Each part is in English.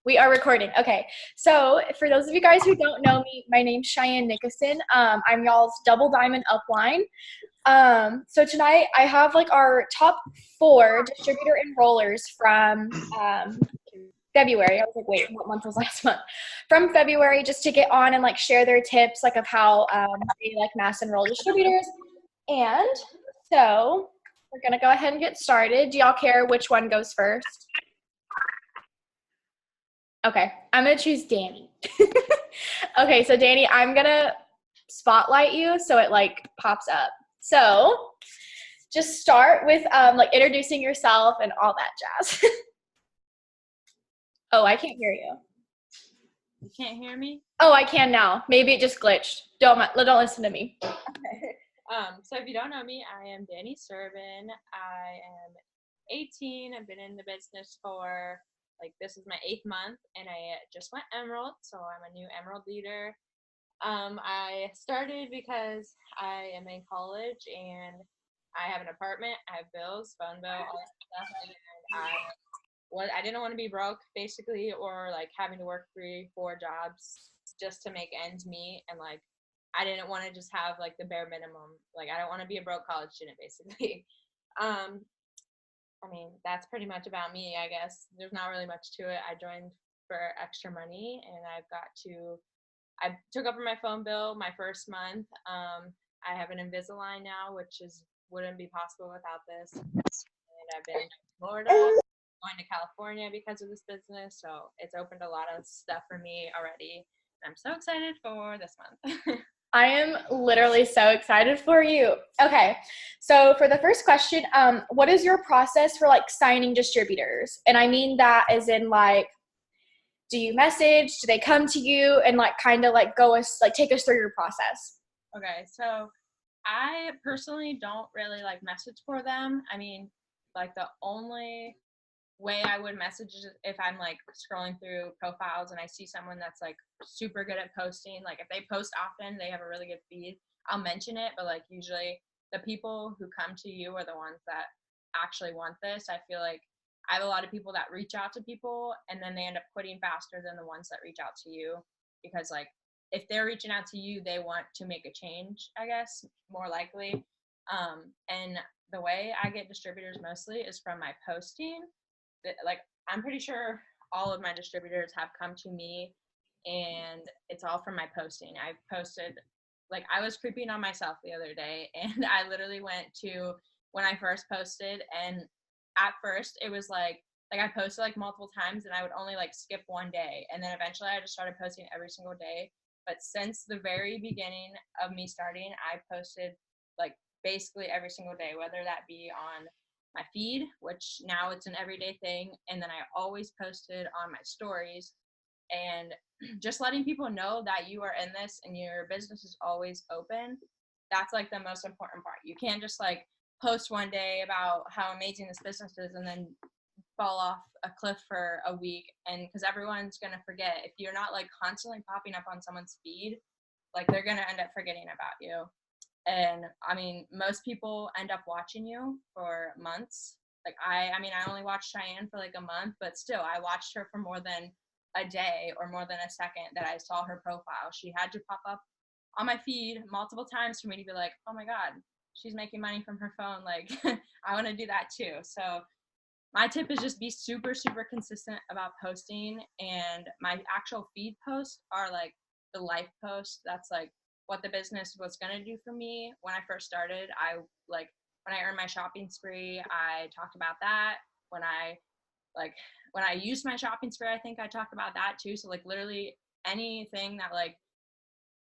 We are recording. Okay. So for those of you guys who don't know me, my name's Cheyenne Nickerson. I'm y'all's double diamond upline. So tonight I have like our top 4 distributor enrollers from February. I was like, wait, what month was last month? From February, just to get on and like share their tips like of how they like mass enroll distributors. And so we're gonna go ahead and get started. Do y'all care which one goes first? Okay, I'm gonna choose Danny. Okay, so Danny, I'm gonna spotlight you so it like pops up. So just start with like introducing yourself and all that jazz. Oh, I can't hear you. You can't hear me? Oh, I can now. Maybe it just glitched. Don't listen to me. Okay. So if you don't know me, I am Danny Servin. I am 18. I've been in the business for this is my 8th month, and I just went Emerald, so I'm a new Emerald leader. I started because I am in college and I have an apartment, I have bills, phone bill, all that stuff, and I didn't want to be broke basically, or like having to work 3-4 jobs just to make ends meet, and like I didn't want to just have like the bare minimum. Like I don't want to be a broke college student basically. I mean, that's pretty much about me, I guess. There's not really much to it. I joined for extra money, and I took over my phone bill my first month. I have an Invisalign now, which wouldn't be possible without this. And I've been to Florida, going to California because of this business, so it's opened a lot of stuff for me already. And I'm so excited for this month. I am literally so excited for you. Okay, so for the first question, what is your process for like signing distributors? And I mean that as in like, do you message? Do they come to you and like kind of like take us through your process? Okay, so I personally don't really like message for them. I mean, like the only way I would message is if I'm like scrolling through profiles and I see someone that's like super good at posting. Like if they post often, they have a really good feed, I'll mention it. But like usually the people who come to you are the ones that actually want this. I feel like I have a lot of people that reach out to people and then they end up quitting faster than the ones that reach out to you, because like if they're reaching out to you, they want to make a change, I guess, more likely. And the way I get distributors mostly is from my posting. Like I'm pretty sure all of my distributors have come to me, and it's all from my posting. I've posted, like I was creeping on myself the other day, and I literally went to when I first posted, and at first it was like I posted like multiple times and I would only like skip one day, and then eventually I just started posting every single day. But since the very beginning of me starting, I posted like basically every single day, whether that be on my feed, which now it's an everyday thing, and then I always posted on my stories, and just letting people know that you are in this and your business is always open. That's like the most important part. You can't just like post one day about how amazing this business is and then fall off a cliff for a week, and because everyone's gonna forget. If you're not like constantly popping up on someone's feed, like they're gonna end up forgetting about you. And I mean, most people end up watching you for months. Like I mean, I only watched Cheyenne for like a month, but still I watched her for more than a day or more than a second that I saw her profile. She had to pop up on my feed multiple times for me to be like, oh my God, she's making money from her phone. Like I want to do that too. So my tip is just be super, super consistent about posting. And my actual feed posts are like the life posts. That's like what the business was going to do for me when I first started. When I earned my shopping spree, I talked about that. When I used my shopping spree, I think I talked about that too. So like literally anything that like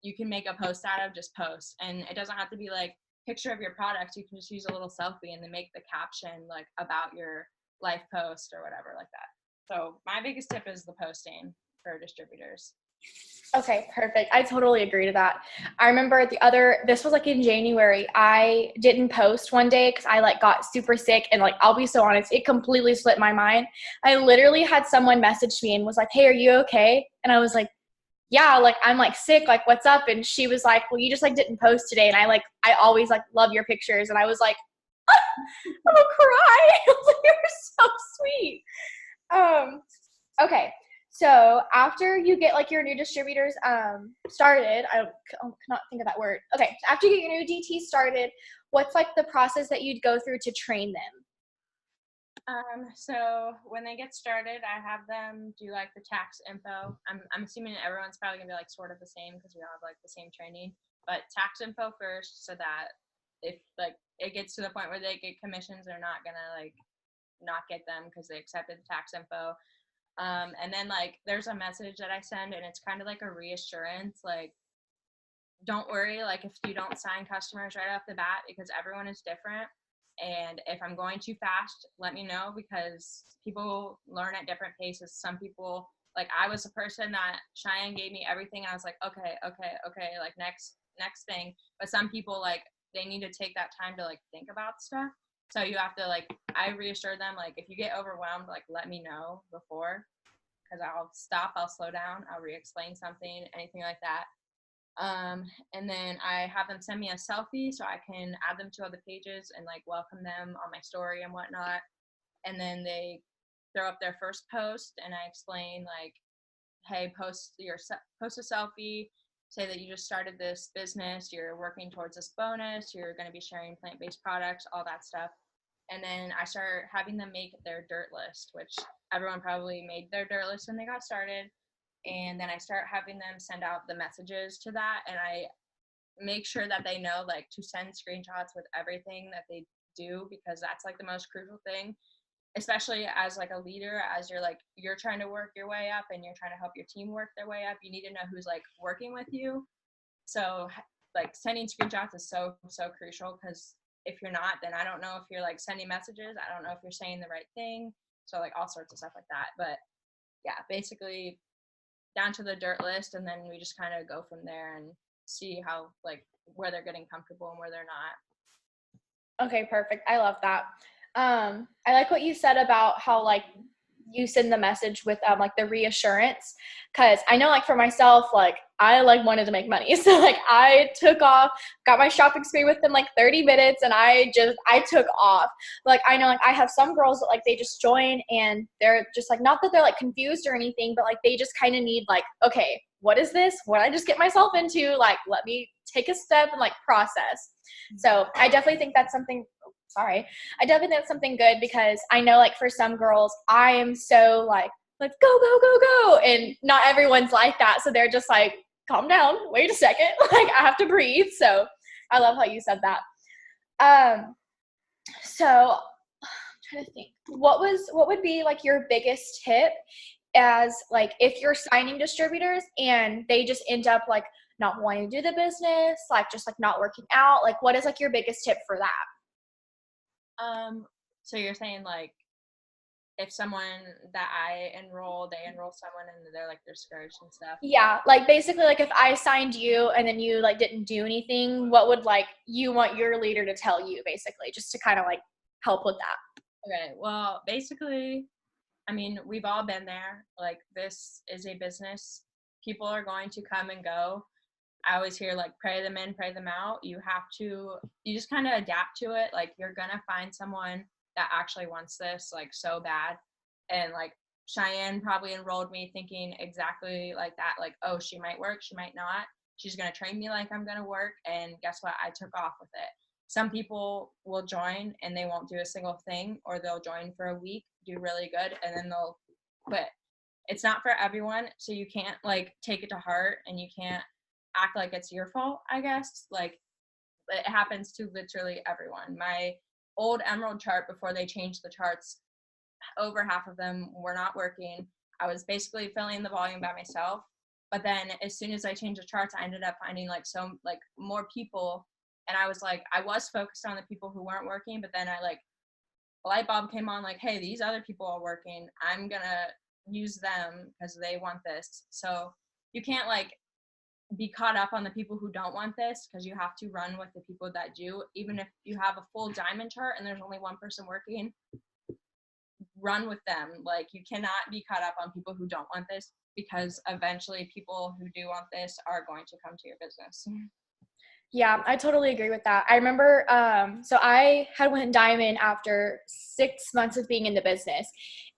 you can make a post out of, just post. And it doesn't have to be like picture of your product. You can just use a little selfie and then make the caption like about your life post or whatever like that. So my biggest tip is the posting for distributors. Okay, perfect. I totally agree to that. I remember this was like in January, I didn't post one day because I like got super sick, and like, I'll be so honest, it completely slipped my mind. I literally had someone message me and was like, hey, are you okay? And I was like, yeah, like I'm like sick, like what's up? And she was like, well, you just like didn't post today. And I always like love your pictures. And I was like, I'm gonna cry. I was like, you're so sweet. Okay. So after you get like your new distributors started, I cannot think of that word. Okay, so after you get your new DT started, what's like the process that you'd go through to train them? So when they get started, I have them do like the tax info. I'm assuming everyone's probably gonna be like sort of the same because we all have like the same training, but tax info first so that if like it gets to the point where they get commissions, they're not gonna like not get them because they accepted the tax info. And then like there's a message that I send and it's kind of like a reassurance, like don't worry, like if you don't sign customers right off the bat because everyone is different. And if I'm going too fast, let me know because people learn at different paces. Some people, like I was a person that Cheyenne gave me everything. I was like, okay, like next thing. But some people like they need to take that time to like think about stuff. So you have to like I reassure them like if you get overwhelmed, like let me know before because I'll stop, I'll slow down, I'll re-explain something, anything like that. And then I have them send me a selfie so I can add them to other pages and like welcome them on my story and whatnot. And then they throw up their first post and I explain like, hey, post a selfie, say that you just started this business, you're working towards this bonus, you're going to be sharing plant-based products, all that stuff. And then I start having them make their dirt list, which everyone probably made their dirt list when they got started. And then I start having them send out the messages to that and I make sure that they know like to send screenshots with everything that they do because that's like the most crucial thing, especially as like a leader, as you're trying to work your way up and you're trying to help your team work their way up. You need to know who's like working with you. So like sending screenshots is so crucial because if you're not, then I don't know if you're like sending messages, I don't know if you're saying the right thing, so like all sorts of stuff like that. But yeah, basically down to the dirt list and then we just kind of go from there and see how like where they're getting comfortable and where they're not. Okay, perfect. I love that. I like what you said about how like you send the message with like the reassurance, because I know like for myself, like I like wanted to make money, so like I took off, got my shopping spree within like 30 minutes, and I took off. Like I know like I have some girls that like they just join and they're just like not that they're like confused or anything, but like they just kind of need like, okay, what is this? What did I just get myself into? Like let me take a step and like process. So I definitely think that's something. Sorry, I definitely think that's something good because I know like for some girls, I am so like let's go go go go, and not everyone's like that. So they're just like calm down, wait a second, like I have to breathe. So I love how you said that. So I'm trying to think, what would be like your biggest tip as like if you're signing distributors and they just end up like not wanting to do the business, like just like not working out, like what is like your biggest tip for that? So you're saying like if someone that I enroll, they enroll someone and they're like discouraged and stuff. Yeah, like basically like if I signed you and then you like didn't do anything, what would like you want your leader to tell you basically just to kind of like help with that? Okay, well, basically, I mean, we've all been there. Like this is a business. People are going to come and go. I always hear like pray them in, pray them out. You just kind of adapt to it. Like you're gonna find someone that actually wants this like so bad. And like Cheyenne probably enrolled me thinking exactly like that. Like, oh, she might work, she might not. She's gonna train me like I'm gonna work. And guess what? I took off with it. Some people will join and they won't do a single thing, or they'll join for a week, do really good, and then they'll quit. It's not for everyone, so you can't like take it to heart and you can't act like it's your fault, I guess. Like it happens to literally everyone. My old Emerald chart before they changed the charts, over half of them were not working. I was basically filling the volume by myself. But then as soon as I changed the charts, I ended up finding like more people. And I was like, I was focused on the people who weren't working, but then I like a light bulb came on like, hey, these other people are working. I'm gonna use them because they want this. So you can't like be caught up on the people who don't want this because you have to run with the people that do. Even if you have a full diamond chart and there's only one person working, run with them. Like you cannot be caught up on people who don't want this because eventually people who do want this are going to come to your business. Yeah, I totally agree with that. I remember, so I had went diamond after 6 months of being in the business,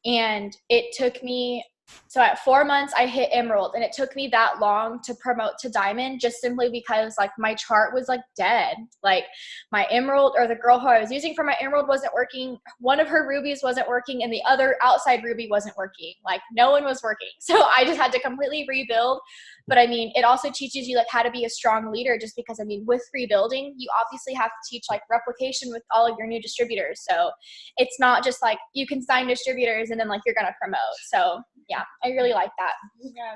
and it took me So at 4 months, I hit Emerald, and it took me that long to promote to Diamond just simply because like my chart was like dead. Like my Emerald, or the girl who I was using for my Emerald, wasn't working. One of her rubies wasn't working, and the other outside ruby wasn't working. Like no one was working. So I just had to completely rebuild. But I mean, it also teaches you like how to be a strong leader, just because I mean, with rebuilding, you obviously have to teach like replication with all of your new distributors. So it's not just like you can sign distributors and then like you're gonna promote. So yeah, I really like that. Yeah.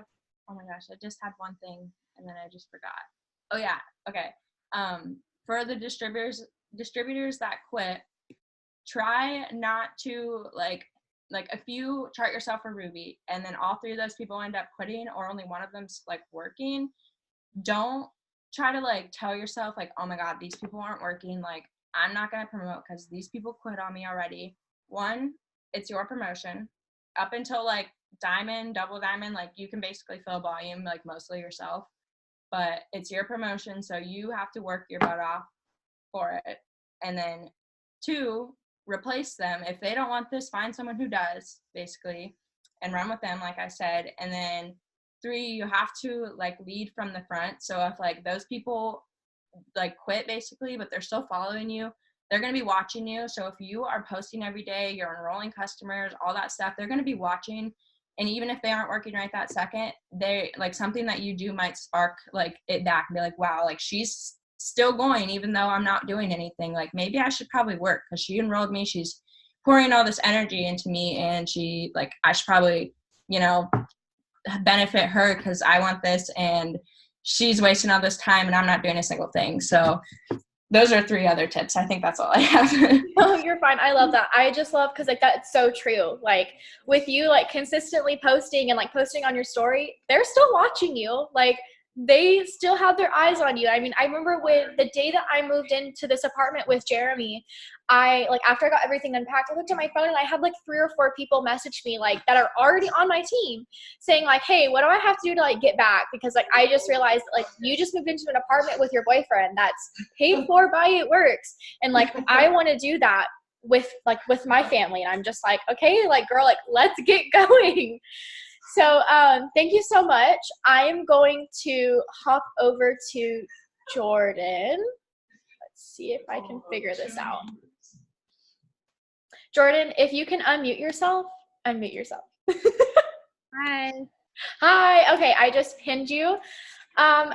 Oh my gosh, I just had one thing and then I just forgot. Oh yeah. Okay. For the distributors that quit, try not to like if you chart yourself a ruby and then all three of those people end up quitting or only one of them's like working, don't try to like tell yourself like, oh my god, these people aren't working, like I'm not gonna promote because these people quit on me already. One, it's your promotion. Up until like diamond, double diamond, like you can basically fill volume like mostly yourself, but it's your promotion, so you have to work your butt off for it. And then two, replace them. If they don't want this, find someone who does, basically, and run with them, like I said. And then three, you have to like lead from the front. So if like those people like quit basically, but they're still following you, they're going to be watching you. So if you are posting every day, you're enrolling customers, all that stuff, they're going to be watching. And even if they aren't working right that second, they like something that you do might spark like it back and be like, wow, like she's still going even though I'm not doing anything. Like maybe I should probably work because she enrolled me. She's pouring all this energy into me, and she like I should probably, you know, benefit her because I want this, and she's wasting all this time and I'm not doing a single thing. So those are three other tips. I think that's all I have. No, you're fine. I love that. I just love because like that's so true. Like with you like consistently posting and like posting on your story, they're still watching you. Like they still have their eyes on you. I mean, I remember when the day that I moved into this apartment with Jeremy, I like after I got everything unpacked, I looked at my phone and I had like 3 or 4 people message me like that are already on my team saying like, hey, what do I have to do to like get back? Because like I just realized like you just moved into an apartment with your boyfriend that's paid for by It Works. And like I want to do that with my family. And I'm just like, okay, like girl, like let's get going. So thank you so much. I am going to hop over to Jordan. Let's see if I can figure this out. Jordan, if you can unmute yourself, unmute yourself. Hi. Hi. Okay, I just pinned you.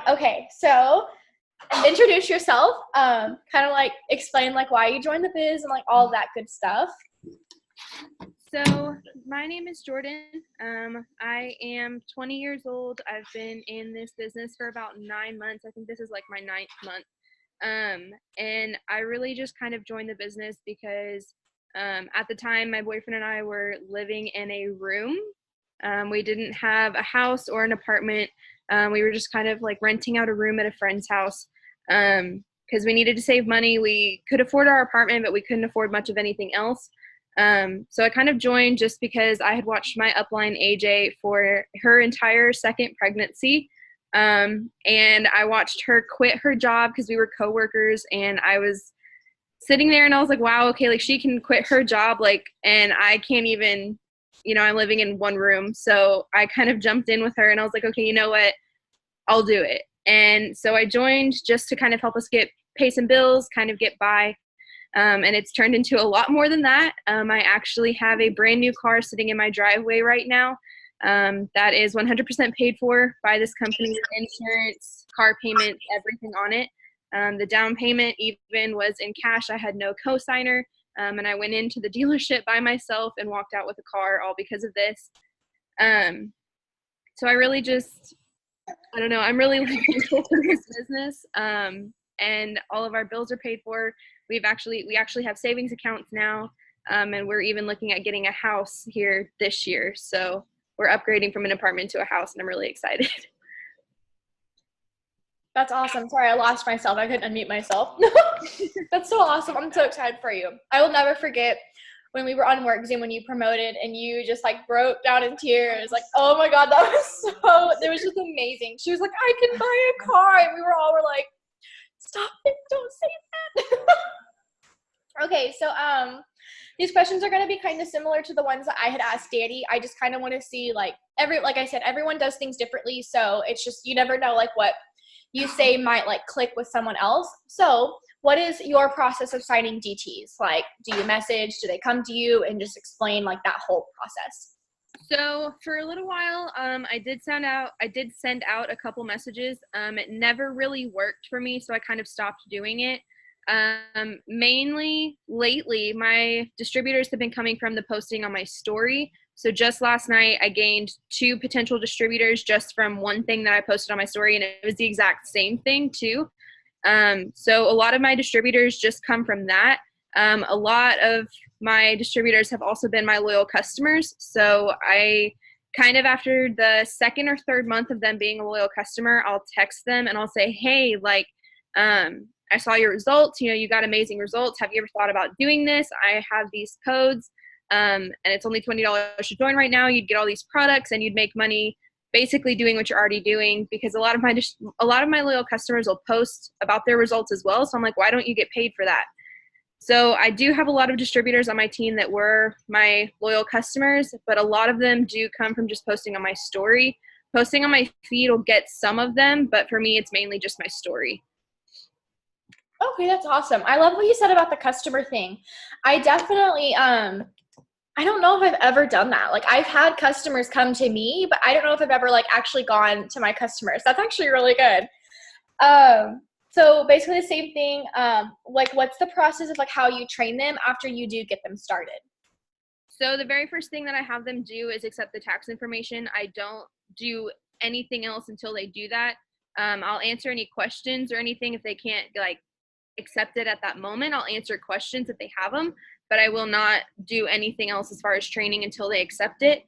Okay, so introduce yourself. Kind of like explain like why you joined the biz and like all of that good stuff. So my name is Jordan. I am 20 years old. I've been in this business for about 9 months. I think this is like my 9th month. And I really just kind of joined the business because at the time my boyfriend and I were living in a room. We didn't have a house or an apartment. We were just kind of like renting out a room at a friend's house because we needed to save money. We could afford our apartment, but we couldn't afford much of anything else. So I kind of joined just because I had watched my upline AJ for her entire second pregnancy. And I watched her quit her job because we were coworkers, and I was sitting there and I was like, wow, okay, like she can quit her job, like, and I can't even, you know, I'm living in one room. So I kind of jumped in with her and I was like, okay, you know what, I'll do it. And so I joined just to kind of help us pay some bills, kind of get by. And it's turned into a lot more than that. I actually have a brand new car sitting in my driveway right now. That is 100% paid for by this company, insurance, car payments, everything on it. The down payment even was in cash. I had no co-signer. And I went into the dealership by myself and walked out with a car all because of this. So I really just, I don't know, I'm really thankful for this business. And all of our bills are paid for. We actually have savings accounts now, and we're even looking at getting a house here this year. So we're upgrading from an apartment to a house, and I'm really excited. That's awesome. Sorry, I lost myself. I couldn't unmute myself. That's so awesome. I'm so excited for you. I will never forget when we were on work Zoom when you promoted and you just like broke down in tears. Like, oh my God, that was it was just amazing. She was like, I can buy a car. And we were like, stop it, don't say that. Okay, so These questions are going to be kind of similar to the ones that I had asked Danny. I just kind of want to see, like I said, everyone does things differently. So it's just, you never know like what you say might like click with someone else. So what is your process of signing DTs? Like, do you message, do they come to you, and just explain like that whole process? So for a little while, I did send out a couple messages. It never really worked for me, so I kind of stopped doing it. Mainly lately, my distributors have been coming from the posting on my story. So just last night, I gained 2 potential distributors just from one thing that I posted on my story, and it was the exact same thing too. So a lot of my distributors just come from that. A lot of my distributors have also been my loyal customers. So I kind of, after the 2nd or 3rd month of them being a loyal customer, I'll text them and I'll say, hey, like, I saw your results, you got amazing results. Have you ever thought about doing this? I have these codes, and it's only $20 to join right now. You'd get all these products and you'd make money basically doing what you're already doing, because a lot of my loyal customers will post about their results as well. So I'm like, why don't you get paid for that? So I do have a lot of distributors on my team that were my loyal customers, but a lot of them do come from just posting on my story. Posting on my feed will get some of them, but for me, it's mainly just my story. Okay, that's awesome. I love what you said about the customer thing. I definitely, I don't know if I've ever done that. Like, I've had customers come to me, but I don't know if I've ever like actually gone to my customers. That's actually really good. So basically the same thing. Like, what's the process of like how you train them after you do get them started? So the very first thing that I have them do is accept the tax information. I don't do anything else until they do that. I'll answer any questions or anything if they can't like accept it at that moment. I'll answer questions if they have them, but I will not do anything else as far as training until they accept it.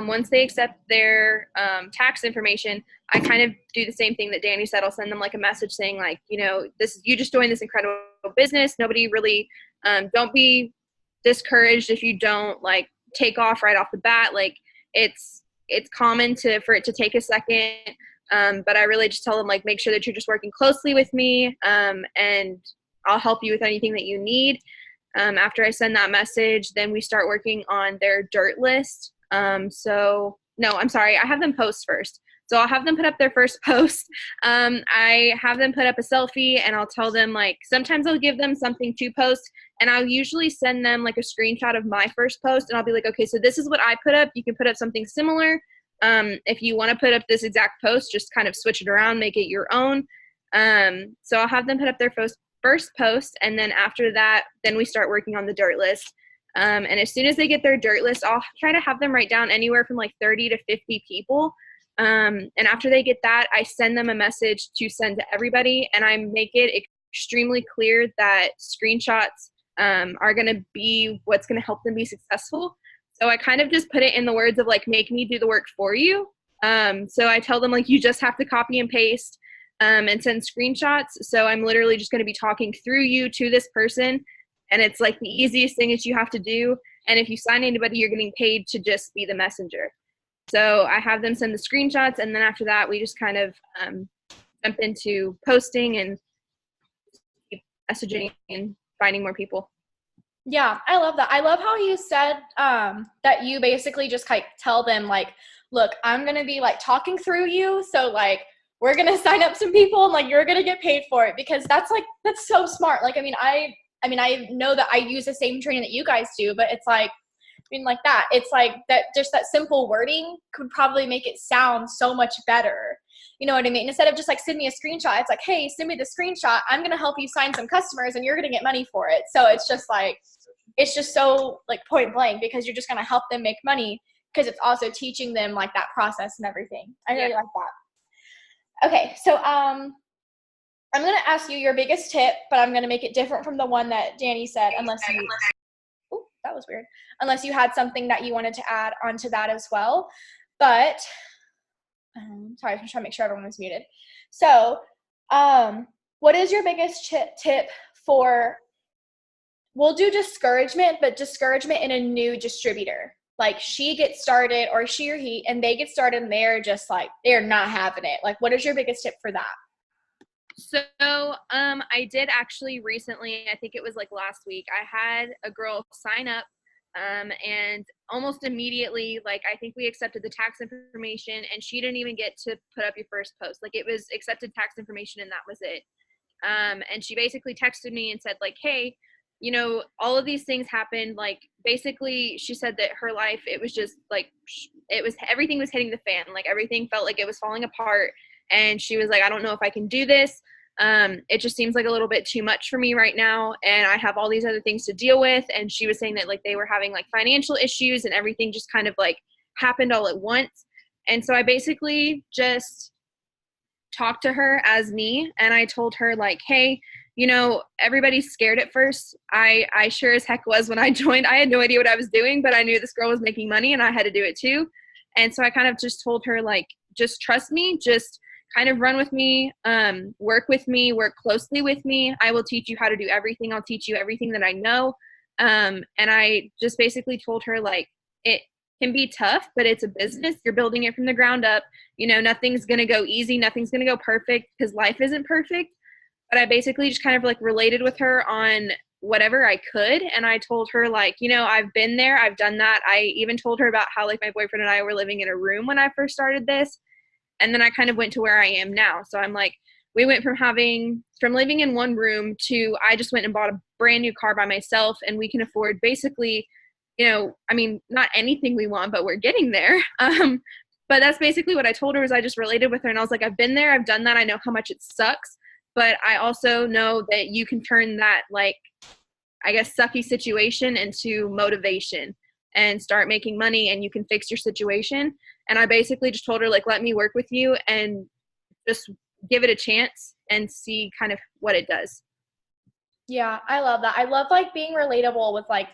Once they accept their tax information, I kind of do the same thing that Danny said. I'll send them like a message saying like, you just joined this incredible business. Nobody really, don't be discouraged if you don't like take off right off the bat. Like it's common for it to take a second. But I really just tell them like, make sure that you're just working closely with me, and I'll help you with anything that you need. After I send that message, then we start working on their dirt list. I have them post first. So I'll have them put up their first post. I have them put up a selfie, and I'll tell them like, sometimes I'll give them something to post, and I'll usually send them like a screenshot of my first post, and I'll be like, okay, so this is what I put up. You can put up something similar. If you want to put up this exact post, just kind of switch it around, make it your own. So I'll have them put up their first post, and then after that, then we start working on the dirt list. And as soon as they get their dirt list, I'll try to have them write down anywhere from like 30 to 50 people. And after they get that, I send them a message to send to everybody, and I make it extremely clear that screenshots are going to be what's going to help them be successful. So I kind of just put it in the words of like, make me do the work for you. So I tell them like, you just have to copy and paste and send screenshots. So I'm literally just going to be talking through you to this person. And it's like the easiest thing that you have to do. And if you sign anybody, you're getting paid to just be the messenger. So I have them send the screenshots. And then after that, we just kind of jump into posting and keep messaging and finding more people. Yeah, I love that. I love how you said that you basically just like tell them like, look, I'm going to be like talking through you. So like, we're going to sign up some people and like, you're going to get paid for it, because that's so smart. Like, I know that I use the same training that you guys do, but it's like, like that. It's like that, just that simple wording could probably make it sound so much better. You know what I mean? Instead of just like send me a screenshot, it's like, hey, send me the screenshot. I'm going to help you sign some customers and you're going to get money for it. So it's just like, it's just so like point blank, because you're just going to help them make money, because it's also teaching them like that process and everything. I really like that. Okay. So, I'm going to ask you your biggest tip, but I'm going to make it different from the one that Danny said, unless you had something that you wanted to add onto that as well. But sorry, I'm just trying to make sure everyone was muted. So, what is your biggest tip for, we'll do discouragement, but discouragement in a new distributor? Like, she gets started, or she or he, and they get started and they're just like, they're not having it. Like, what is your biggest tip for that? So, I did actually recently, I think it was like last week, I had a girl sign up, and almost immediately, like, I think we accepted the tax information, and she didn't even get to put up your first post. Like, it was accepted tax information, and that was it. And she basically texted me and said, like, hey, you know, all of these things happened. Like, basically, she said that her life, it was just like, everything was hitting the fan. Like, everything felt like it was falling apart. And she was like, I don't know if I can do this. It just seems like a little bit too much for me right now. And I have all these other things to deal with. And she was saying that, like, they were having like financial issues and everything just kind of like happened all at once. And so I basically just talked to her as me, and I told her, like, hey, you know, everybody's scared at first. I sure as heck was when I joined. I had no idea what I was doing, but I knew this girl was making money and I had to do it too. And so I kind of just told her, like, just trust me, just kind of run with me, work with me, work closely with me. I will teach you how to do everything. I'll teach you everything that I know. And I just basically told her, like, it can be tough, but it's a business. You're building it from the ground up. You know, nothing's going to go easy. Nothing's going to go perfect because life isn't perfect. But I basically just kind of like related with her on whatever I could. And I told her, like, you know, I've been there. I've done that. I even told her about how, like, my boyfriend and I were living in a room when I first started this. And then I kind of went to where I am now. So I'm like, we went from living in one room to I just went and bought a brand new car by myself, and we can afford basically, you know, I mean, not anything we want, but we're getting there. But that's basically what I told her. Was I just related with her, and I was like, I've been there, I've done that, I know how much it sucks, but I also know that you can turn that, like, I guess, sucky situation into motivation and start making money, and you can fix your situation. And I basically just told her, like, let me work with you and just give it a chance and see kind of what it does. Yeah, I love that. I love, like, being relatable with, like,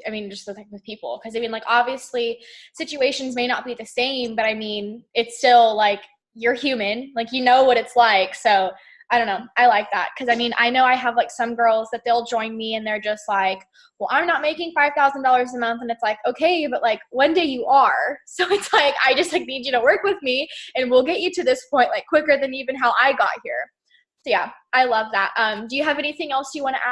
I mean, just with people. Because, I mean, like, obviously situations may not be the same, but I mean, it's still, like, you're human. Like, you know what it's like. So, I don't know. I like that. Because, I mean, I know I have, like, some girls that they'll join me and they're just like, well, I'm not making $5,000 a month. And it's like, okay, but, like, one day you are. So it's like, I just, like, need you to work with me and we'll get you to this point, like, quicker than even how I got here. So, yeah, I love that. Do you have anything else you want to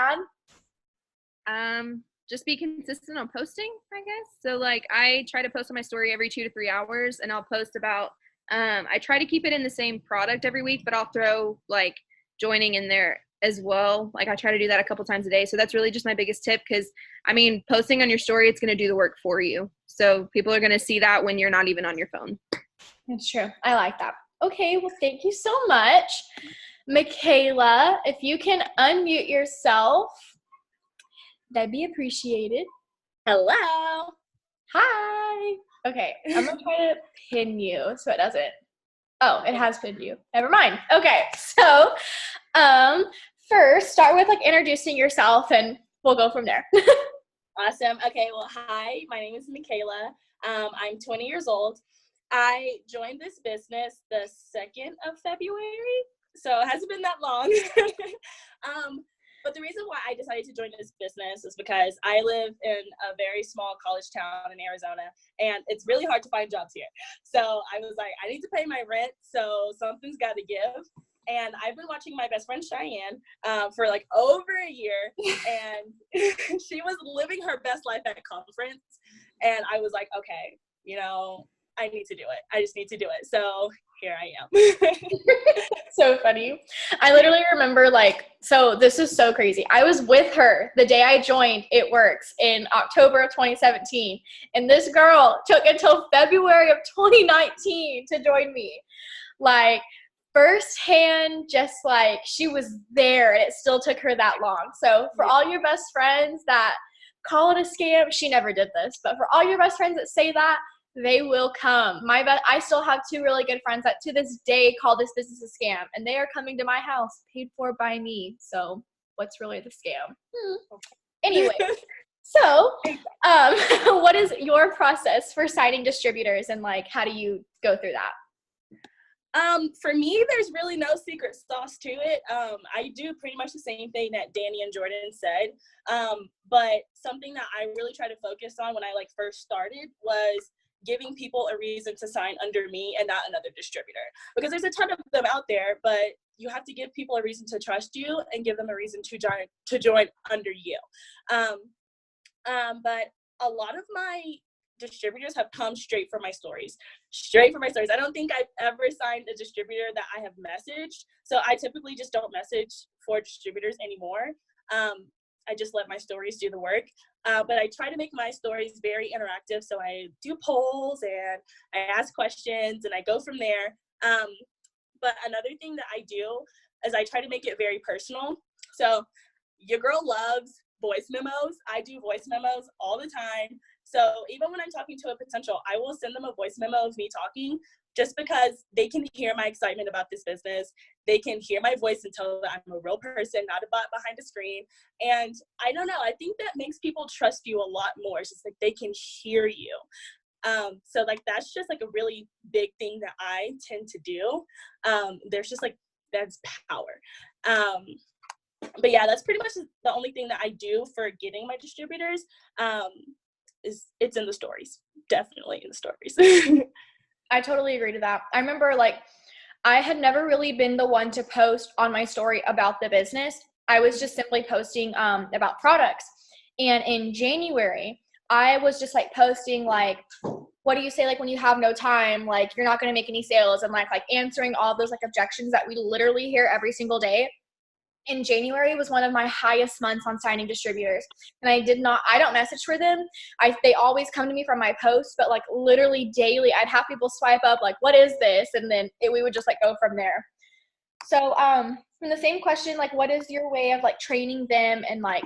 add? Just be consistent on posting, I guess. So, like, I try to post on my story every 2 to 3 hours, and I'll post about, I try to keep it in the same product every week, but I'll throw, like, joining in there as well. Like, I try to do that a couple times a day. So that's really just my biggest tip, because, I mean, posting on your story, it's going to do the work for you. So people are going to see that when you're not even on your phone. That's true. I like that. Okay, well, thank you so much. Michaela, if you can unmute yourself, that'd be appreciated. Hello. Hi. Okay, I'm going to try to pin you so it doesn't. Oh, it has pinned you. Never mind. Okay, so first, start with, like, introducing yourself, and we'll go from there. Awesome. Okay, well, hi. My name is Michaela. I'm 20 years old. I joined this business the 2nd of February, so it hasn't been that long. But the reason why I decided to join this business is because I live in a very small college town in Arizona, and it's really hard to find jobs here. So I was like, I need to pay my rent, so something's got to give. And I've been watching my best friend Cheyenne for like over a year, and she was living her best life at conference. And I was like, okay, you know, I need to do it. I just need to do it. So here I am. So funny. I literally remember, like, so this is so crazy. I was with her the day I joined It Works in October of 2017. And this girl took until February of 2019 to join me. Like, firsthand, just like, she was there, and it still took her that long. So for all your best friends that call it a scam, she never did this. But for all your best friends that say that, they will come. I still have 2 really good friends that to this day call this business a scam, and they are coming to my house paid for by me. So what's really the scam? Anyway, so what is your process for signing distributors, and, like, how do you go through that? For me, there's really no secret sauce to it. I do pretty much the same thing that Danny and Jordan said. But something that I really try to focus on when I, like, first started was giving people a reason to sign under me and not another distributor, because there's a ton of them out there, but you have to give people a reason to trust you and give them a reason to join under you. But a lot of my distributors have come straight from my stories. I don't think I've ever signed a distributor that I have messaged. So I typically just don't message for distributors anymore. I just let my stories do the work. But I try to make my stories very interactive. So I do polls and I ask questions and I go from there. But another thing that I do is I try to make it very personal. So your girl loves voice memos. I do voice memos all the time. So even when I'm talking to a potential, I will send them a voice memo of me talking, just because they can hear my excitement about this business. They can hear my voice and tell that I'm a real person, not a bot behind a screen. And I don't know, I think that makes people trust you a lot more. It's just like they can hear you. So like that's just like a really big thing that I tend to do. There's just like, that's power. But yeah, that's pretty much the only thing that I do for getting my distributors. Is it's in the stories, definitely in the stories. I totally agree to that. I remember like I had never really been the one to post on my story about the business. I was just simply posting about products. And in January, I was just like posting like, what do you say like when you have no time, like you're not going to make any sales, and like answering all those like objections that we literally hear every single day. In January was one of my highest months on signing distributors. And I don't message for them. They always come to me from my posts, but like literally daily, I'd have people swipe up like, what is this? And then we would just like go from there. So from the same question, like what is your way of like training them, and like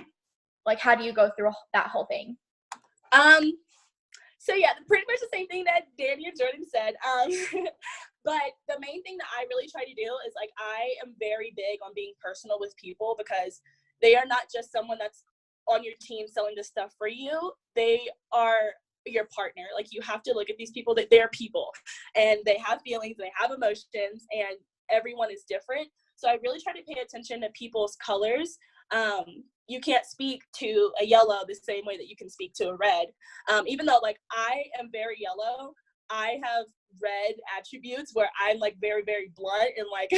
how do you go through that whole thing? So yeah, pretty much the same thing that Danny and Jordan said. But the main thing that I really try to do is like, I am very big on being personal with people, because they are not just someone that's on your team selling this stuff for you. They are your partner. Like you have to look at these people, that they're people and they have feelings, they have emotions, and everyone is different. So I really try to pay attention to people's colors. You can't speak to a yellow the same way that you can speak to a red. Even though like I am very yellow, I have red attributes where I'm like very, very blunt, and like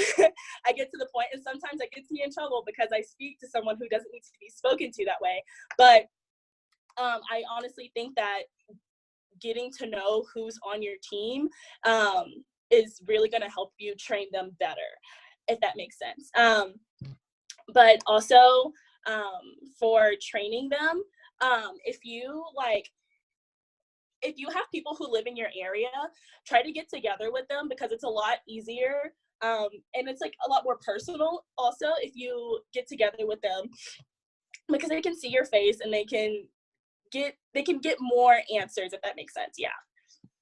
I get to the point, and sometimes that gets me in trouble because I speak to someone who doesn't need to be spoken to that way. But I honestly think that getting to know who's on your team is really going to help you train them better, if that makes sense. But also for training them, if you have people who live in your area, try to get together with them, because it's a lot easier. And it's like a lot more personal also if you get together with them, because they can see your face and they can get more answers, if that makes sense.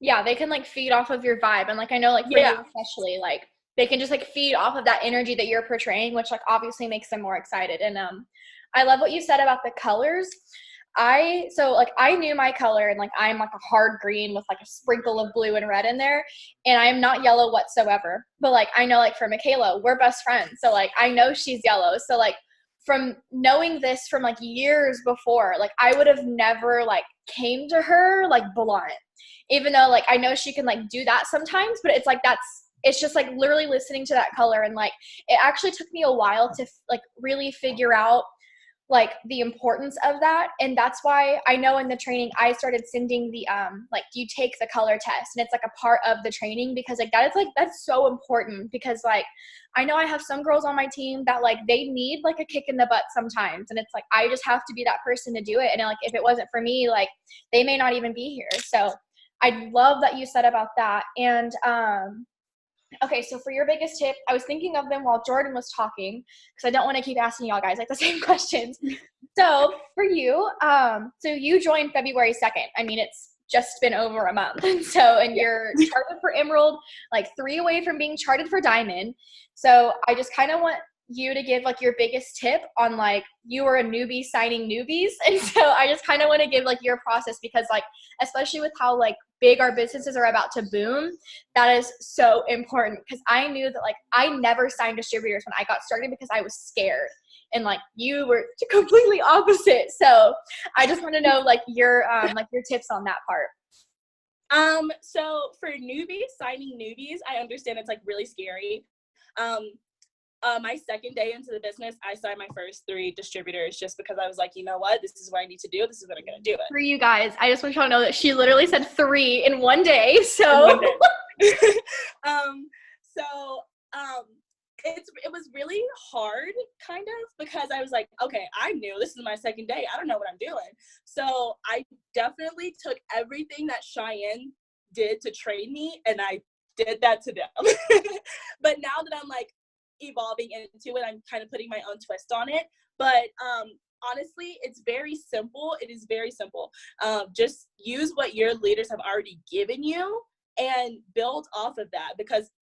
Yeah, they can like feed off of your vibe. And like I know like for you especially, like they can just like feed off of that energy that you're portraying, which like obviously makes them more excited. And I love what you said about the colors. I knew my color, and like I'm like a hard green with like a sprinkle of blue and red in there, and I am not yellow whatsoever. But like I know like for Michaela, we're best friends, so like I know she's yellow. So like from knowing this from like years before, like I would have never like came to her like blunt, even though like I know she can like do that sometimes, but it's like it's just like literally listening to that color. And like it actually took me a while to like really figure out like the importance of that. And that's why I know in the training I started sending the like you take the color test, and it's like a part of the training, because like that's so important. Because like I know I have some girls on my team that like they need like a kick in the butt sometimes, and it's like I just have to be that person to do it. And like if it wasn't for me, like they may not even be here. So I love that you said about that. And okay, so for your biggest tip, I was thinking of them while Jordan was talking, because I don't want to keep asking y'all guys like the same questions. So for you, so you joined February 2nd. I mean, it's just been over a month. And you're charted for Emerald, like 3 away from being charted for Diamond. So I just kind of want you to give like your biggest tip on like you were a newbie signing newbies. And so I just kind of want to give like your process, because like especially with how like big our businesses are about to boom, that is so important. Because I knew that like I never signed distributors when I got started because I was scared, and like you were completely opposite. So I just want to know like your tips on that part. So for signing newbies, I understand it's like really scary. My second day into the business, I signed my first 3 distributors just because I was like, you know what, this is what I need to do. This is what I'm going to do it. For you guys, I just want you all to know that she literally said 3 in one day. So, In one day. It was really hard, kind of, because I was like, okay, I'm new. This is my second day. I don't know what I'm doing. So I definitely took everything that Cheyenne did to train me, and I did that to them. But now that I'm like evolving into it, I'm kind of putting my own twist on it. But honestly, it's very simple. It is very simple. Just use what your leaders have already given you and build off of that, because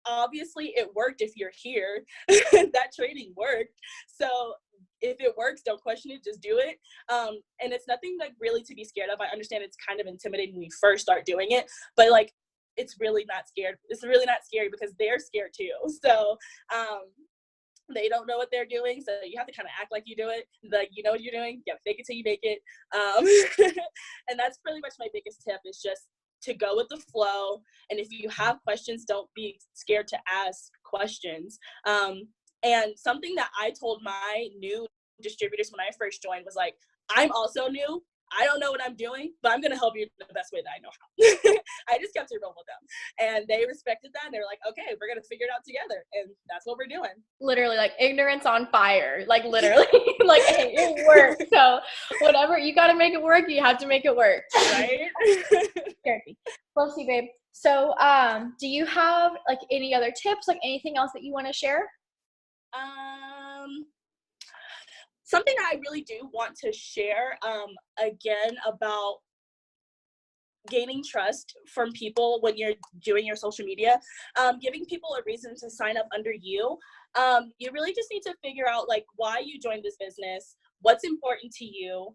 obviously it worked. If you're here, that training worked. So if it works, don't question it, just do it. And it's nothing like really to be scared of. I understand it's kind of intimidating when you first start doing it, but like it's really not scary because they're scared too. So they don't know what they're doing, so you have to kind of act like you do it, like you know what you're doing. You gotta fake it till you make it. And that's pretty much my biggest tip, is just to go with the flow. And if you have questions, don't be scared to ask questions. And something that I told my new distributors when I first joined was like, I'm also new. I don't know what I'm doing, but I'm going to help you the best way that I know how. I just kept it real with them. And they respected that. And they were like, okay, we're going to figure it out together. And that's what we're doing. literally, like, ignorance on fire. Like, literally. Like, hey, it works. So whatever, you got to make it work. You have to make it work. Right? Therapy. Well, see, babe. So do you have, like, any other tips? Like, anything else that you want to share? Something I really do want to share, again, about gaining trust from people when you're doing your social media, giving people a reason to sign up under you. You really just need to figure out like why you joined this business, what's important to you,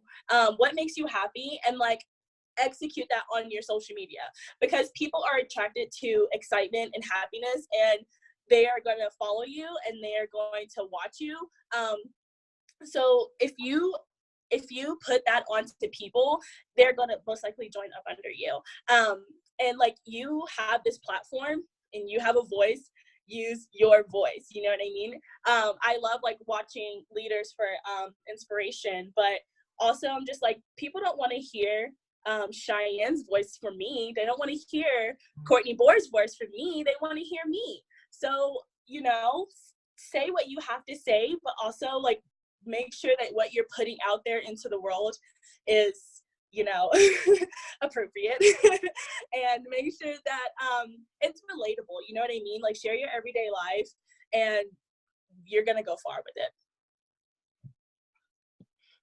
what makes you happy, and like execute that on your social media, because people are attracted to excitement and happiness, and they are going to follow you and they are going to watch you. So if you put that onto people, they're going to most likely join up under you. And like, you have this platform and you have a voice, use your voice. You know what I mean? I love like watching leaders for inspiration, but also I'm just like, people don't want to hear Cheyenne's voice from me. They don't want to hear Courtney Boer's voice from me. They want to hear me. So, you know, say what you have to say, but also like make sure that what you're putting out there into the world is, you know, appropriate. And make sure that it's relatable. You know what I mean? Like, share your everyday life and you're going to go far with it.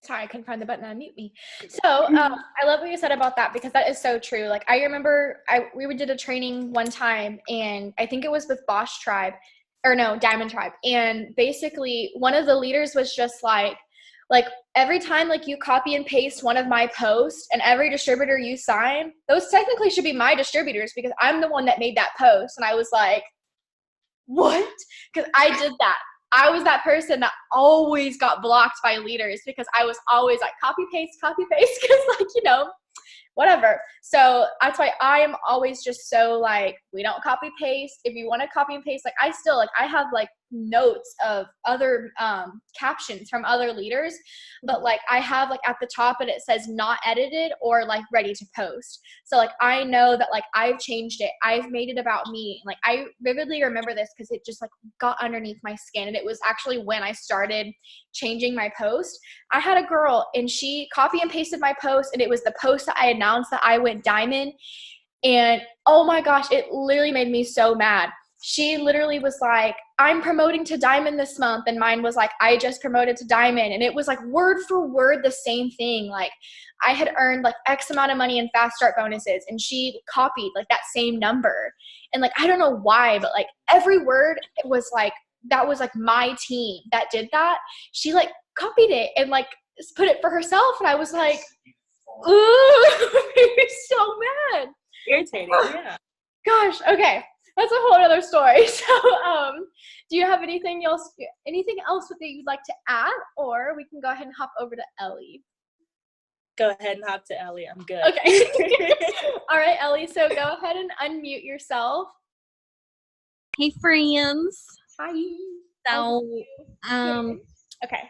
Sorry, I couldn't find the button to unmute me. So I love what you said about that, because that is so true. Like, I remember we did a training one time, and I think it was with Bosch Tribe, or no, Diamond Tribe. And basically one of the leaders was just like every time like you copy and paste one of my posts and every distributor you sign, those technically should be my distributors because I'm the one that made that post. And I was like, what? Because I did that. I was that person that always got blocked by leaders because I was always like copy paste, because like, you know, whatever. So that's why I am always just so like, we don't copy paste. If you want to copy and paste, like I have like notes of other captions from other leaders, but like I have like at the top and it says not edited or like ready to post. So like I know that like I've changed it. I've made it about me. Like I vividly remember this because it just like got underneath my skin. And it was actually when I started changing my post. I had a girl and she copy and pasted my post, and it was the post that I announced that I went diamond. And oh my gosh, it literally made me so mad. She literally was like, I'm promoting to diamond this month. And mine was like, I just promoted to diamond. And it was like word for word the same thing. Like I had earned like X amount of money in fast start bonuses, and she copied like that same number. And like, I don't know why, but like every word was like, that was like my team that did that. She like copied it and like put it for herself. And I was like, ooh, it was so mad. Irritating, yeah. Gosh, okay. That's a whole other story. So, do you have anything else that you'd like to add, or we can go ahead and hop over to Ellie? Go ahead and hop to Ellie. I'm good. Okay. All right, Ellie. So go ahead and unmute yourself. Hey, friends. Hi. So, Okay.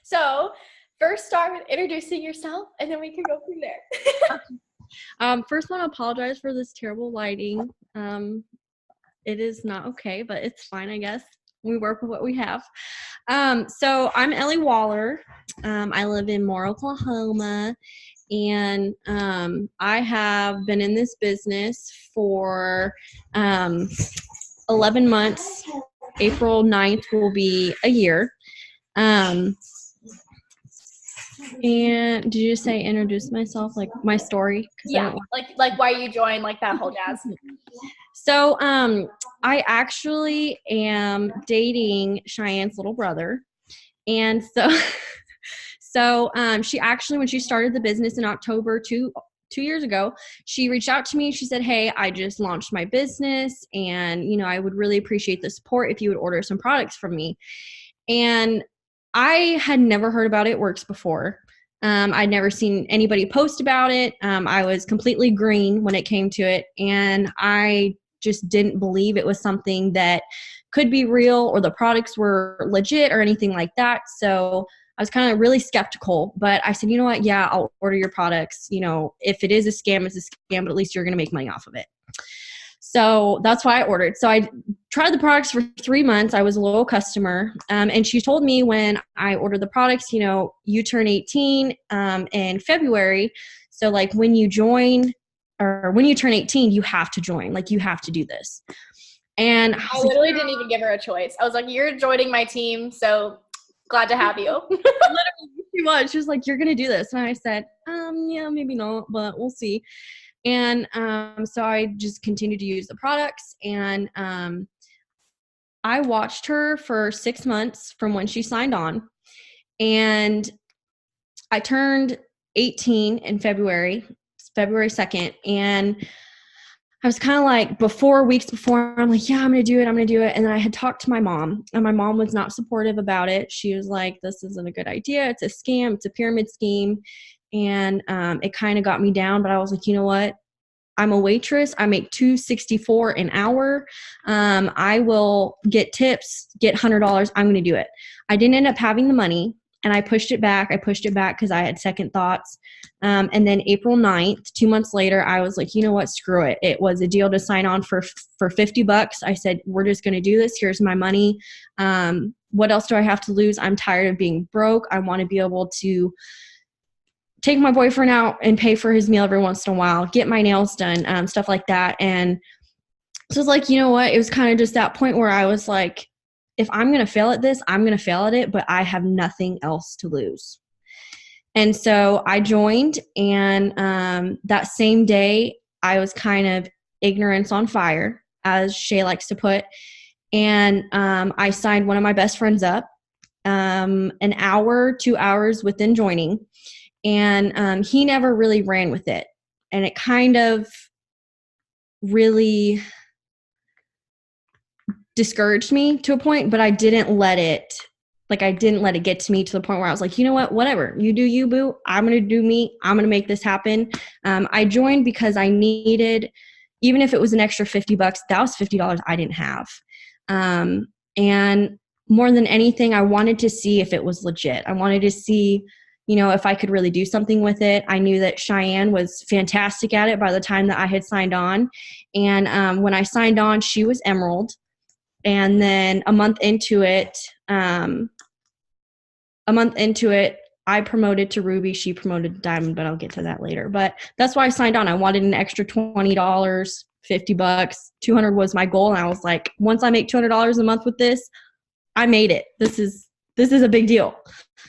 So first start with introducing yourself and then we can go from there. first want to apologize for this terrible lighting. It is not okay, but it's fine, I guess. We work with what we have. So I'm Ellie Waller. I live in Moore, Oklahoma, and I have been in this business for 11 months. April 9th will be a year. And did you just say introduce myself, like my story? Yeah, like why you joined, like that whole jazz. So I actually am dating Cheyenne's little brother. And so she actually, when she started the business in October 2 years ago, she reached out to me. She said, hey, I just launched my business and, I would really appreciate the support if you would order some products from me. And I had never heard about It Works before. I'd never seen anybody post about it. I was completely green when it came to it. And I just didn't believe it was something that could be real or the products were legit or anything like that. So I was kind of really skeptical, but I said, you know what? Yeah, I'll order your products. If it is a scam, it's a scam, but at least you're going to make money off of it. So that's why I ordered. So I tried the products for 3 months. I was a loyal customer. And she told me when I ordered the products, you turn 18 in February. So like when you join or when you turn 18, you have to join. Like you have to do this. And I literally didn't even give her a choice. I was like, you're joining my team, so glad to have you. Literally, she was like, you're going to do this. And I said, yeah, maybe not, but we'll see. And so I just continued to use the products. And I watched her for 6 months from when she signed on. And I turned 18 in February 2nd. And I was kind of like weeks before, I'm like, yeah, I'm going to do it. And then I had talked to my mom, and my mom was not supportive about it. She was like, this isn't a good idea. It's a scam. It's a pyramid scheme. And it kind of got me down, but I was like, you know what? I'm a waitress. I make $2.64 an hour. I will get tips, get $100. I'm going to do it. I didn't end up having the money, and I pushed it back. Because I had second thoughts. And then April 9th, 2 months later, I was like, you know what? Screw it. It was a deal to sign on for $50. I said, we're just going to do this. Here's my money. What else do I have to lose? I'm tired of being broke. I want to be able to take my boyfriend out and pay for his meal every once in a while, get my nails done, stuff like that. And so it's like, you know what? It was kind of just that point where I was like, if I'm going to fail at this, I'm going to fail at it, but I have nothing else to lose. And so I joined, and that same day, I was kind of ignorance on fire, as Shay likes to put. And I signed one of my best friends up an hour, 2 hours within joining. And he never really ran with it. And it kind of really discouraged me to a point, but I didn't let it get to me to the point where I was like, you know what, whatever, you do you, boo. I'm going to do me. I'm going to make this happen. I joined because I needed, even if it was an extra $50, that was $50 I didn't have. And more than anything, I wanted to see if it was legit. I wanted to see, if I could really do something with it. I knew that Cheyenne was fantastic at it by the time that I had signed on. And when I signed on, she was Emerald. And then a month into it, I promoted to Ruby. She promoted to Diamond, but I'll get to that later. But that's why I signed on. I wanted an extra $20, $50, $200 was my goal. And I was like, once I make $200 a month with this, I made it. This is a big deal.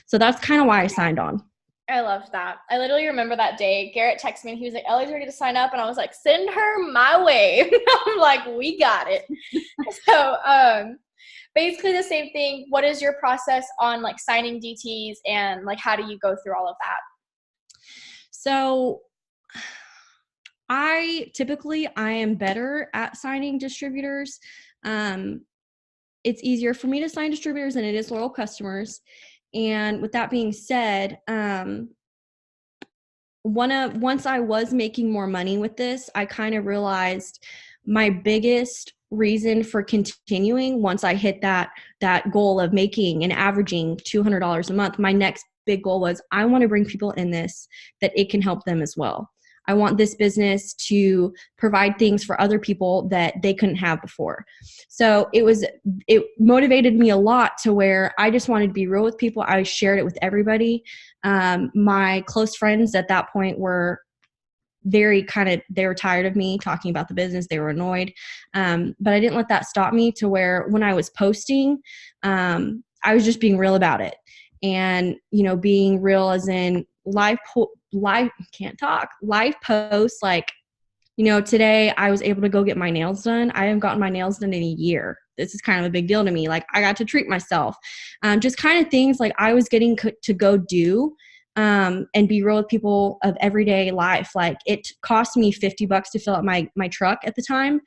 So that's kind of why I signed on. I loved that. I literally remember that day. Garrett texted me and he was like, Ellie's ready to sign up. And I was like, send her my way. I'm like, we got it. So basically the same thing. What is your process on like signing DTs, and like how do you go through all of that? So I am better at signing distributors. It's easier for me to sign distributors than it is loyal customers. And with that being said, once I was making more money with this, I kind of realized my biggest reason for continuing once I hit that goal of making and averaging $200 a month. My next big goal was I want to bring people in this that it can help them as well. I want this business to provide things for other people that they couldn't have before. So it motivated me a lot to where I just wanted to be real with people. I shared it with everybody. My close friends at that point were they were tired of me talking about the business. They were annoyed. But I didn't let that stop me to where when I was posting, I was just being real about it. And, being real as in live posts. Like, today I was able to go get my nails done. I haven't gotten my nails done in a year. This is kind of a big deal to me. Like, I got to treat myself. Just kind of things like I was getting to go do and be real with people of everyday life. Like, it cost me $50 to fill up my truck at the time.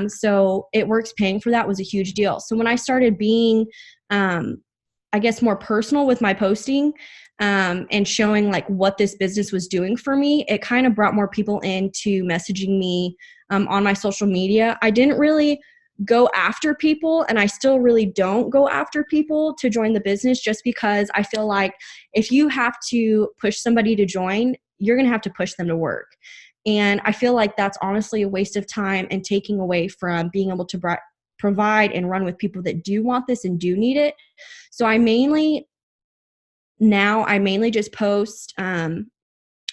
So it works paying for that was a huge deal. So when I started being, I guess, more personal with my posting, and showing like what this business was doing for me, it kind of brought more people into messaging me on my social media. I didn't really go after people, and I still really don't go after people to join the business, just because I feel like if you have to push somebody to join, you're going to have to push them to work. And I feel like that's honestly a waste of time and taking away from being able to provide and run with people that do want this and do need it. So I mainly just post on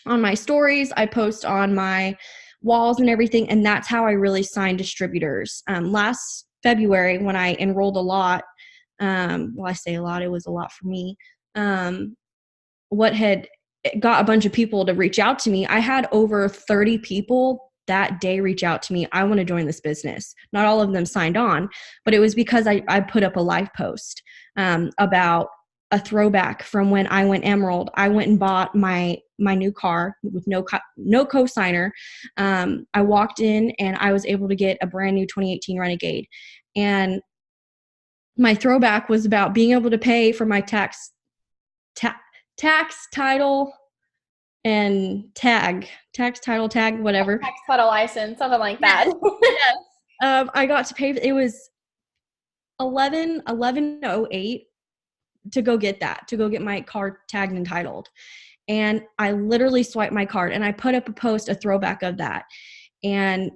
my stories. I post on my walls and everything. And that's how I really signed distributors. Last February, when I enrolled a lot, I say a lot, it was a lot for me. What had got a bunch of people to reach out to me, I had over 30 people that day reach out to me. I want to join this business. Not all of them signed on, but it was because I put up a live post about a throwback from when I went Emerald. I went and bought my new car with no cosigner. I walked in and I was able to get a brand new 2018 Renegade. And my throwback was about being able to pay for my tax, title, and tax, title, tag, whatever. Tax title license, something like that. Yes. I got to pay. It was $11.08 to go get my car tagged and titled. And I literally swiped my card and I put up a throwback of that. And,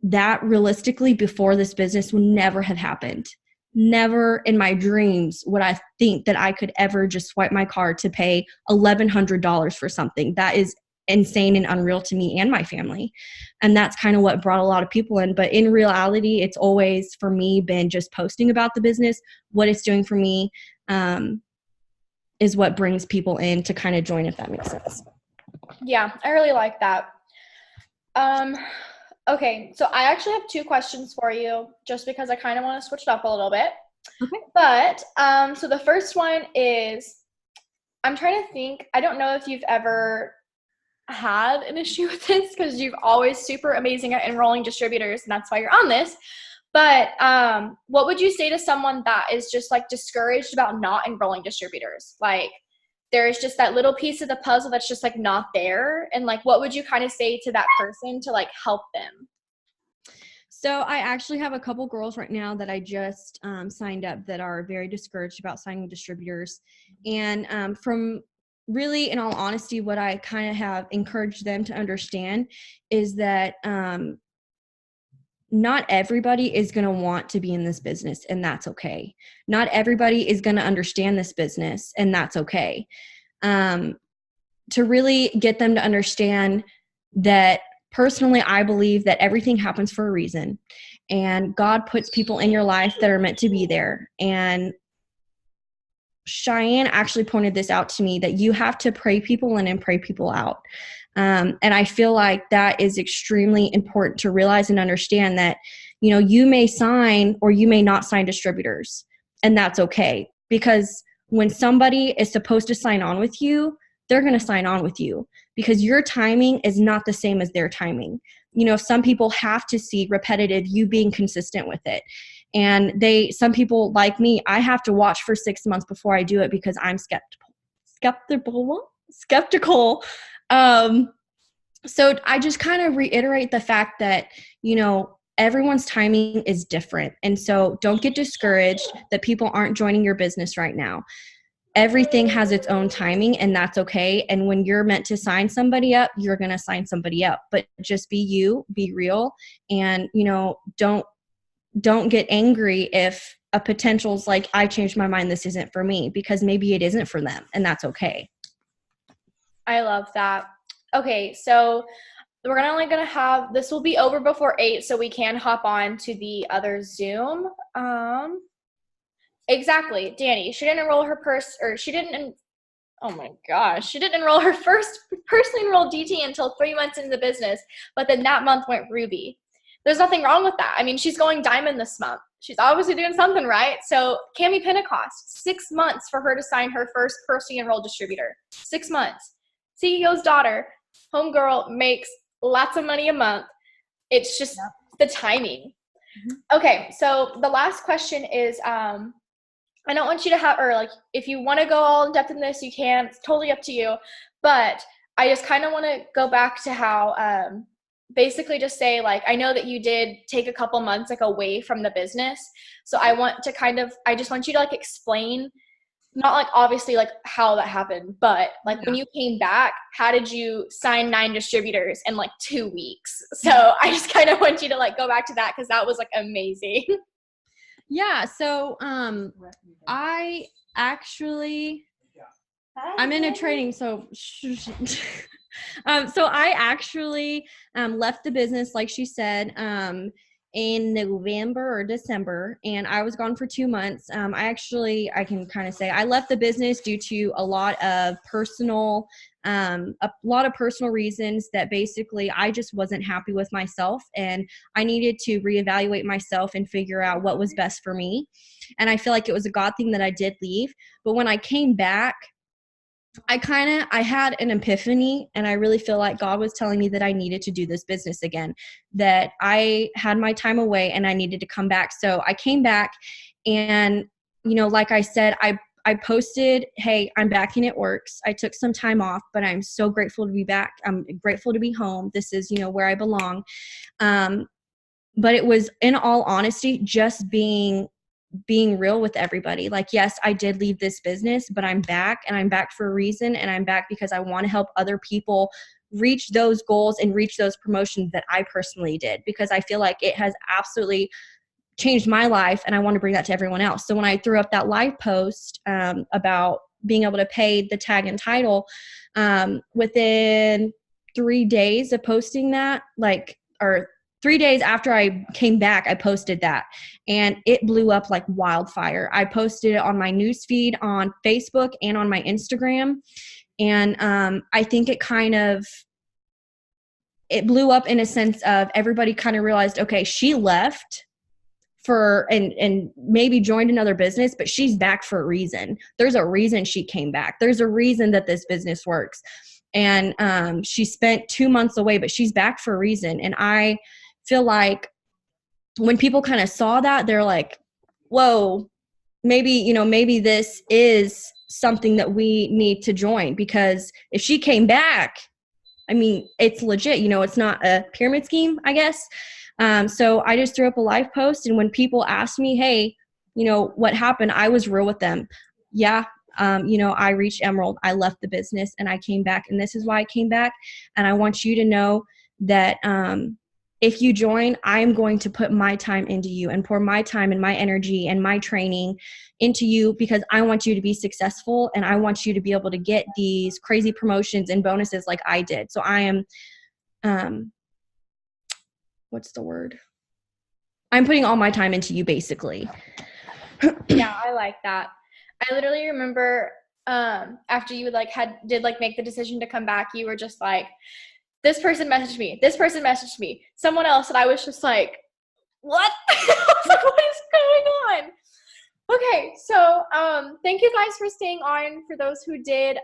that realistically before this business would never have happened. Never in my dreams would I think that I could ever just swipe my card to pay $1,100 for something. That is insane and unreal to me and my family. And that's kind of what brought a lot of people in. But in reality, it's always for me been just posting about the business, what it's doing for me, is what brings people in to kind of join, if that makes sense. Yeah, I really like that. Okay, so I actually have 2 questions for you, just because I kind of want to switch it up a little bit. Okay. But, so the first one is, I'm trying to think, I don't know if you've ever had an issue with this, because you've always super amazing at enrolling distributors, and that's why you're on this. But what would you say to someone that is just like discouraged about not enrolling distributors? Like, there's just that little piece of the puzzle that's just like not there. And like, what would you kind of say to that person to like help them? So I actually have a couple girls right now that I just signed up that are very discouraged about signing with distributors. And from really, in all honesty, what I kind of have encouraged them to understand is that not everybody is going to want to be in this business, and that's okay. Not everybody is going to understand this business, and that's okay. To really get them to understand that, personally, I believe that everything happens for a reason, and God puts people in your life that are meant to be there. And Cheyenne actually pointed this out to me, that you have to pray people in and pray people out. And I feel like that is extremely important to realize and understand, that, you may sign or you may not sign distributors, and that's okay. Because when somebody is supposed to sign on with you, they're going to sign on with you, because your timing is not the same as their timing. Some people have to see repetitive, you being consistent with it. And some people like me, I have to watch for 6 months before I do it, because I'm skeptical. So I just kind of reiterate the fact that, everyone's timing is different. And so don't get discouraged that people aren't joining your business right now. Everything has its own timing, and that's okay. And when you're meant to sign somebody up, you're going to sign somebody up, but just be you, be real. And, don't get angry if a potential's like, I changed my mind, this isn't for me, because maybe it isn't for them, and that's okay. I love that. Okay, so we're only gonna have, this will be over before 8, so we can hop on to the other Zoom. Exactly, Danny. She didn't enroll her she didn't enroll her first personally enrolled DT until 3 months into the business, but then that month went Ruby. There's nothing wrong with that. I mean, she's going diamond this month. She's obviously doing something right. So Cami Pentecost, 6 months for her to sign her first personally enrolled distributor. 6 months. CEO's daughter, homegirl, makes lots of money a month. It's just the timing. Okay, so the last question is, I don't want you to have, or like, if you want to go all in depth in this, you can. It's totally up to you. But I just kind of want to go back to how, basically just say, like, I know that you did take a couple months like away from the business. So I just want you to like explain, not like obviously like how that happened, but like when you came back, how did you sign 9 distributors in like 2 weeks? So I just kind of want you to like go back to that, because that was like amazing. Yeah. So I actually, I'm in a training, so so I actually left the business, like she said, in November or December, and I was gone for 2 months. I can kind of say I left the business due to a lot of personal reasons that basically I just wasn't happy with myself, and I needed to reevaluate myself and figure out what was best for me. And I feel like it was a God thing that I did leave. But when I came back, I had an epiphany, and I really feel like God was telling me that I needed to do this business again, that I had my time away and I needed to come back. So I came back, and, like I said, I posted, hey, I'm back and it works. I took some time off, but I'm so grateful to be back. I'm grateful to be home. This is, where I belong. But it was, in all honesty, just being real with everybody. Like, yes, I did leave this business, but I'm back, and I'm back for a reason. And I'm back because I want to help other people reach those goals and reach those promotions that I personally did, because I feel like it has absolutely changed my life, and I want to bring that to everyone else. So when I threw up that live post about being able to pay the tag and title, within 3 days of posting that, or 3 days after I came back, I posted that, and it blew up like wildfire. I posted it on my newsfeed on Facebook and on my Instagram. And I think it blew up in a sense of everybody kind of realized, okay, she left and maybe joined another business, but she's back for a reason. There's a reason she came back. There's a reason that this business works. And she spent 2 months away, but she's back for a reason. And I feel like when people kind of saw that, they're like, whoa, maybe this is something that we need to join, because if she came back, I mean, it's legit, it's not a pyramid scheme, I guess. So I just threw up a live post, and when people asked me, hey, what happened, I was real with them. Yeah. I reached Enroll. I left the business and I came back, and this is why I came back. And I want you to know that, if you join, I'm going to put my time into you and pour my time and my energy and my training into you, because I want you to be successful, and I want you to be able to get these crazy promotions and bonuses like I did. So I am, what's the word? I'm putting all my time into you, basically. Yeah, I like that. I literally remember after you did make the decision to come back, you were just like, this person messaged me, someone else, and I was just like, what? I was like, what is going on? Okay, so thank you guys for staying on. For those who did,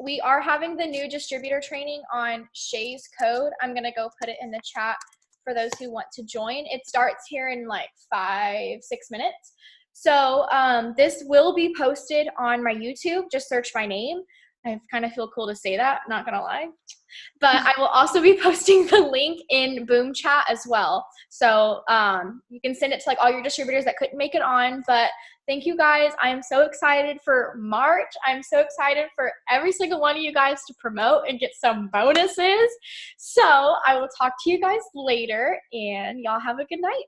we are having the new distributor training on Shay's code. I'm gonna go put it in the chat for those who want to join. It starts here in like 5-6 minutes. So this will be posted on my YouTube. Just search my name. I kind of feel cool to say that, not gonna lie. But I will also be posting the link in Boom Chat as well. So you can send it to like all your distributors that couldn't make it on. But thank you guys. I am so excited for March. I'm so excited for every single one of you guys to promote and get some bonuses. So I will talk to you guys later, and y'all have a good night.